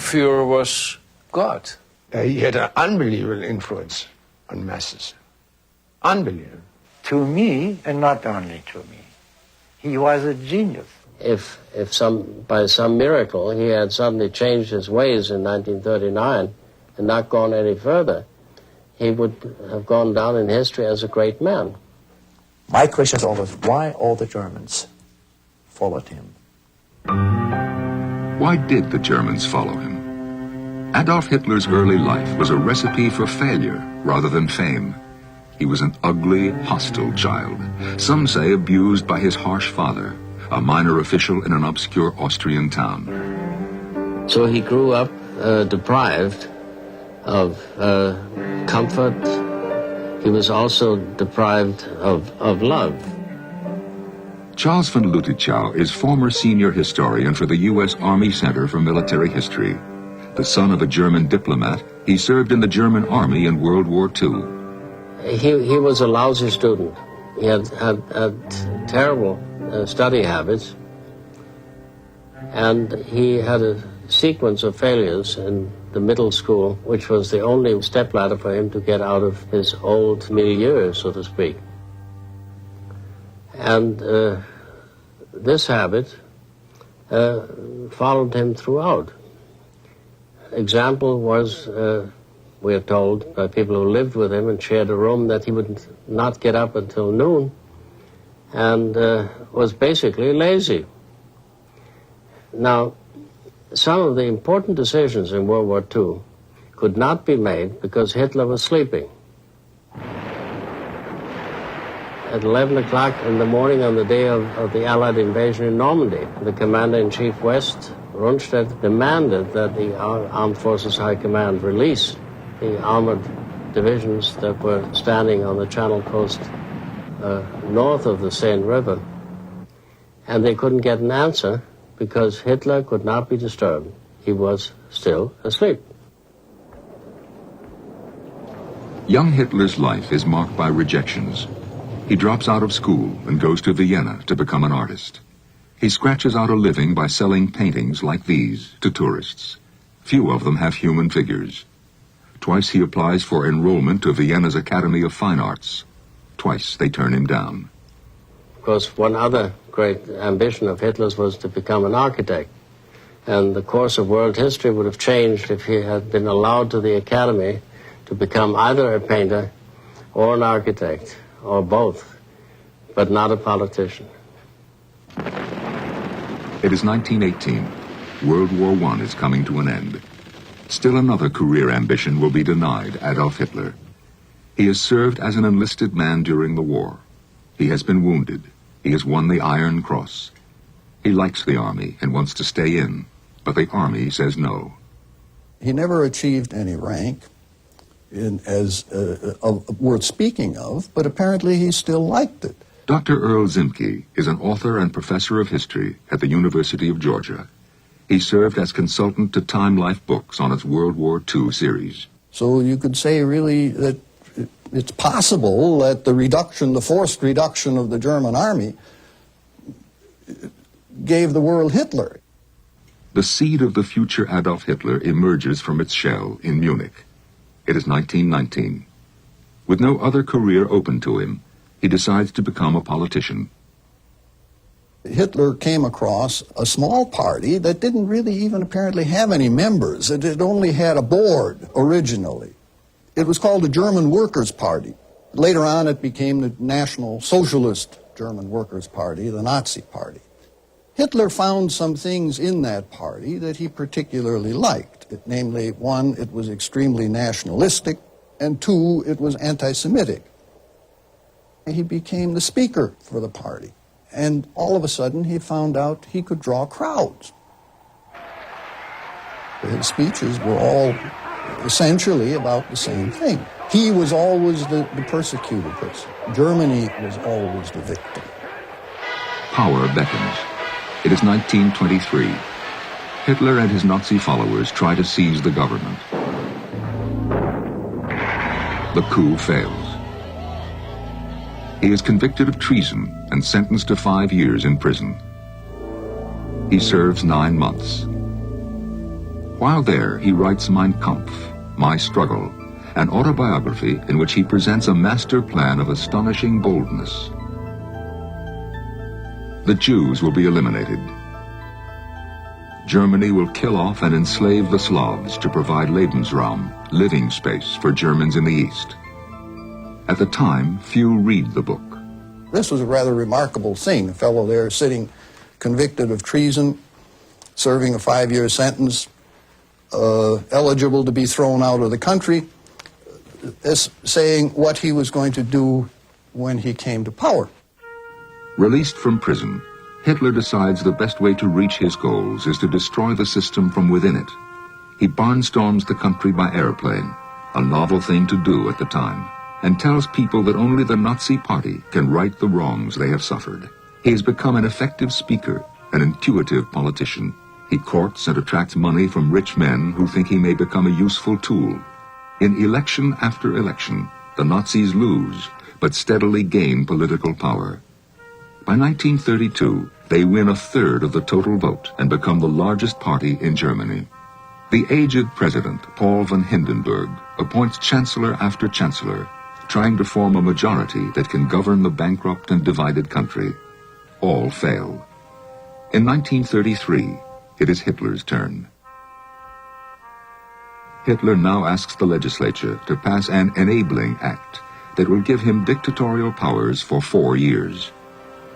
Führer was God. He had an unbelievable influence on masses. Unbelievable. To me, and not only to me, he was a genius. If by some miracle he had suddenly changed his ways in 1939 and not gone any further, he would have gone down in history as a great man. My question is always, why all the Germans followed him? Why did the Germans follow him? Adolf Hitler's early life was a recipe for failure rather than fame. He was an ugly, hostile child, some say abused by his harsh father, a minor official in an obscure Austrian town. So he grew up deprived of comfort. He was also deprived of love. Charles von Lüttichau is former senior historian for the U.S. Army Center for Military History. The son of a German diplomat, he served in the German Army in World War II. He was a lousy student. He had terrible study habits, and he had a sequence of failures in the middle school, which was the only stepladder for him to get out of his old milieu, so to speak. And this habit followed him throughout. Example was, we are told by people who lived with him and shared a room, that he would not get up until noon and was basically lazy. Now, some of the important decisions in World War II could not be made because Hitler was sleeping. At 11 o'clock in the morning on the day of the Allied invasion in Normandy, the Commander-in-Chief West, Rundstedt, demanded that the Armed Forces High Command release the armored divisions that were standing on the Channel coast north of the Seine River. And they couldn't get an answer because Hitler could not be disturbed. He was still asleep. Young Hitler's life is marked by rejections. He drops out of school and goes to Vienna to become an artist. He scratches out a living by selling paintings like these to tourists. Few of them have human figures. Twice he applies for enrollment to Vienna's Academy of Fine Arts. Twice they turn him down. Of course, one other great ambition of Hitler's was to become an architect. And the course of world history would have changed if he had been allowed to the Academy to become either a painter or an architect, or both, but not a politician. It is 1918. World War I is coming to an end. Still another career ambition will be denied Adolf Hitler. He has served as an enlisted man during the war. He has been wounded. He has won the Iron Cross. He likes the army and wants to stay in, but the army says no. He never achieved any rank worth speaking of, but apparently he still liked it. Dr. Earl Zimke is an author and professor of history at the University of Georgia. He served as consultant to Time Life Books on its World War II series. So you could say really that it's possible that the forced reduction of the German army gave the world Hitler. The seed of the future Adolf Hitler emerges from its shell in Munich. It is 1919. With no other career open to him, he decides to become a politician. Hitler came across a small party that didn't really even apparently have any members. It only had a board originally. It was called the German Workers' Party. Later on it became the National Socialist German Workers' Party, the Nazi Party. Hitler found some things in that party that he particularly liked. Namely, one, it was extremely nationalistic, and two, it was anti-Semitic. He became the speaker for the party, and all of a sudden he found out he could draw crowds. His speeches were all essentially about the same thing. He was always the persecuted person. Germany was always the victim. Power beckons. It is 1923. Hitler and his Nazi followers try to seize the government. The coup fails. He is convicted of treason and sentenced to 5 years in prison. He serves 9 months. While there, he writes Mein Kampf, My Struggle, an autobiography in which he presents a master plan of astonishing boldness. The Jews will be eliminated. Germany will kill off and enslave the Slavs to provide Lebensraum, living space for Germans in the East. At the time, few read the book. This was a rather remarkable thing. A fellow there sitting convicted of treason, serving a 5-year sentence, eligible to be thrown out of the country, saying what he was going to do when he came to power. Released from prison, Hitler decides the best way to reach his goals is to destroy the system from within it. He barnstorms the country by airplane, a novel thing to do at the time, and tells people that only the Nazi Party can right the wrongs they have suffered. He has become an effective speaker, an intuitive politician. He courts and attracts money from rich men who think he may become a useful tool. In election after election, the Nazis lose, but steadily gain political power. By 1932, they win a third of the total vote and become the largest party in Germany. The aged president, Paul von Hindenburg, appoints chancellor after chancellor, trying to form a majority that can govern the bankrupt and divided country. All fail. In 1933, it is Hitler's turn. Hitler now asks the legislature to pass an enabling act that will give him dictatorial powers for 4 years.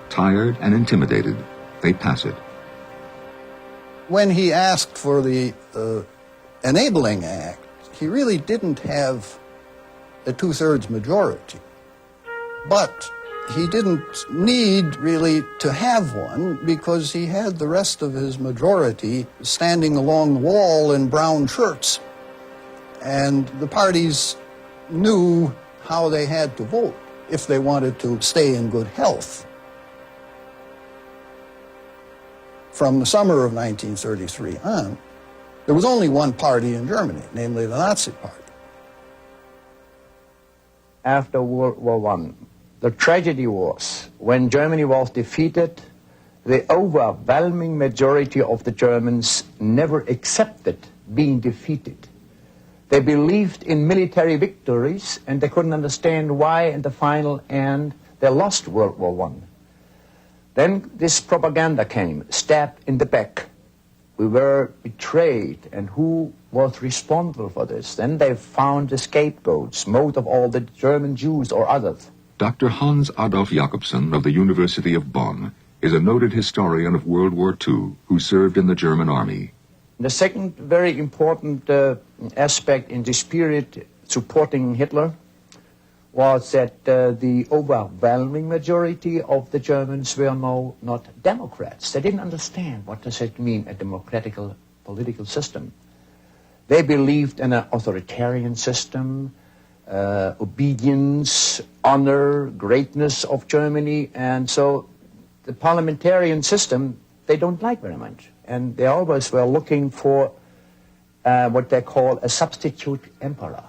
Tired and intimidated, they pass it. When he asked for the enabling act, he really didn't have a 2/3 majority. But he didn't need really to have one because he had the rest of his majority standing along the wall in brown shirts. And the parties knew how they had to vote if they wanted to stay in good health. From the summer of 1933 on, there was only one party in Germany, namely the Nazi Party. After World War I, the tragedy was when Germany was defeated, the overwhelming majority of the Germans never accepted being defeated. They believed in military victories, and they couldn't understand why in the final end they lost World War I. Then this propaganda came, stab in the back. We were betrayed, and who was responsible for this? Then they found the scapegoats, most of all the German Jews or others. Dr. Hans Adolf Jacobson of the University of Bonn is a noted historian of World War II who served in the German army. The second very important aspect in this period supporting Hitler was that the overwhelming majority of the Germans were not Democrats. They didn't understand what does it mean, a democratic political system. They believed in an authoritarian system, obedience, honor, greatness of Germany, and so the parliamentarian system they don't like very much. And they always were looking for what they call a substitute emperor.